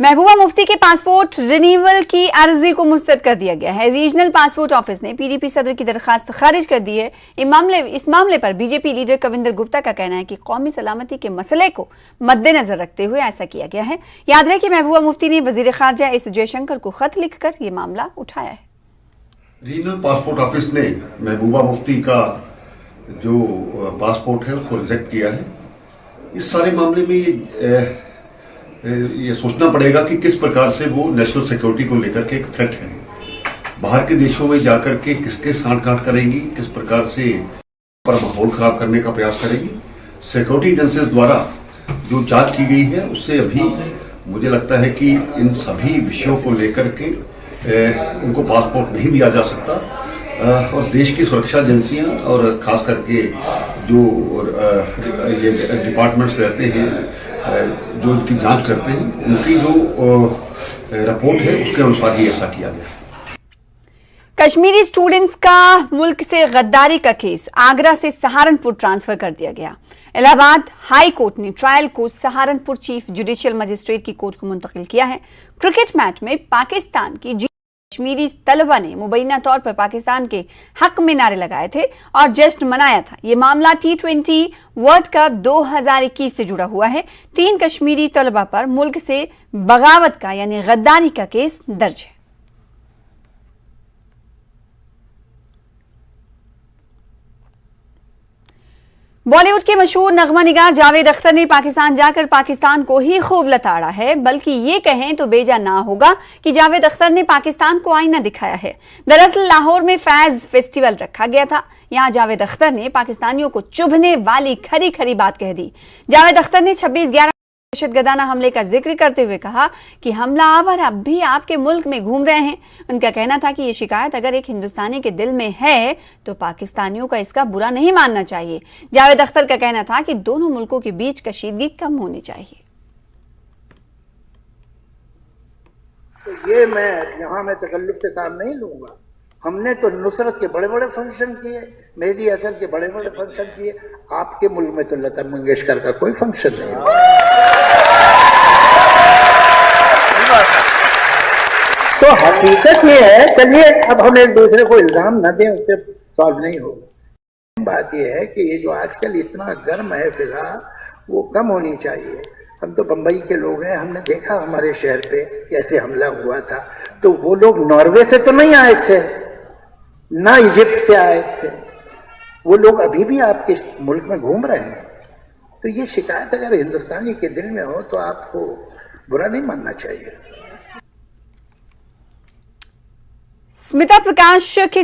महबूबा मुफ्ती के passport renewal की अर्जी को मुस्तरद कर दिया गया है। रीजनल पासपोर्ट ऑफिस ने पीडीपी सदर की दरखास्त खारिज कर दी है। इस मामले पर बीजेपी लीडर कविंदर गुप्ता का कहना है कि कौमी सलामती के मसले को मद्देनजर रखते हुए ऐसा किया गया है। याद रहे कि महबूबा मुफ्ती ने वजीर खारजा एस जयशंकर को खत लिखकर ये मामला उठाया है। रीजनल पासपोर्ट ऑफिस ने महबूबा मुफ्ती का जो पासपोर्ट है उसको रिजेक्ट किया है। इस सारे मामले में ये सोचना पड़ेगा कि किस प्रकार से वो नेशनल सिक्योरिटी को लेकर के एक थ्रेट है। बाहर के देशों में जाकर के किसके सांठ-गांठ करेंगी, किस प्रकार से पर माहौल खराब करने का प्रयास करेंगी। सिक्योरिटी एजेंसीज द्वारा जो जांच की गई है उससे अभी मुझे लगता है कि इन सभी विषयों को लेकर के उनको पासपोर्ट नहीं दिया जा सकता और देश की सुरक्षा एजेंसियां और खास करके जो ये डिपार्टमेंट्स रहते हैं जो इनकी जांच करते हैं उनकी जो रिपोर्ट है उसके अनुसार ही ऐसा किया गया। कश्मीरी स्टूडेंट्स का मुल्क से गद्दारी का केस आगरा से सहारनपुर ट्रांसफर कर दिया गया। इलाहाबाद हाई कोर्ट ने ट्रायल को सहारनपुर चीफ जुडिशियल मजिस्ट्रेट की कोर्ट को मुंतकिल किया है। क्रिकेट मैच में पाकिस्तान की कश्मीरी तलबा ने मुबैना तौर पर पाकिस्तान के हक में नारे लगाए थे और जश्न मनाया था। ये मामला T20 वर्ल्ड कप 2021 से जुड़ा हुआ है। 3 कश्मीरी तलबा पर मुल्क से बगावत का यानी गद्दारी का केस दर्ज है। बॉलीवुड के मशहूर नगमा निगार जावेद अख्तर ने पाकिस्तान जाकर पाकिस्तान को ही खूब लताड़ा है। बल्कि ये कहें तो बेजा ना होगा कि जावेद अख्तर ने पाकिस्तान को आईना दिखाया है। दरअसल लाहौर में फैज फेस्टिवल रखा गया था। यहां जावेद अख्तर ने पाकिस्तानियों को चुभने वाली खरी खरी बात कह दी। जावेद अख्तर ने 26/11 दहशतगर्दाना हमले का जिक्र करते हुए कहा कि हमलावर अब भी आपके मुल्क में घूम रहे हैं। उनका कहना था कि ये शिकायत अगर एक हिंदुस्तानी के दिल में है तो पाकिस्तानियों का इसका बुरा नहीं मानना चाहिए। जावेद अख्तर का कहना था कि दोनों मुल्कों के बीच कशीदगी कम होनी चाहिए। तो ये मैं तकल्लुफ से काम नहीं लूंगा। हमने तो नुसरत के बड़े बड़े फंक्शन किए, मेहदी हसन के बड़े बड़े फंक्शन किए। आपके मुल्क में तो लता मंगेशकर का कोई फंक्शन नहीं हुआ। तो हकीकत ये है, चलिए अब हम एक दूसरे को इल्जाम न दें, उससे सॉल्व नहीं होगा। बात यह है कि ये जो आजकल इतना गर्म है फिजा, वो कम होनी चाहिए। हम तो बंबई के लोग हैं, हमने देखा हमारे शहर पे कैसे हमला हुआ था। तो वो लोग नॉर्वे से तो नहीं आए थे, ना इजिप्ट से आए थे, वो लोग अभी भी आपके मुल्क में घूम रहे हैं। तो ये शिकायत अगर हिंदुस्तानी के दिल में हो तो आपको बुरा नहीं मानना चाहिए। स्मिता प्रकाश के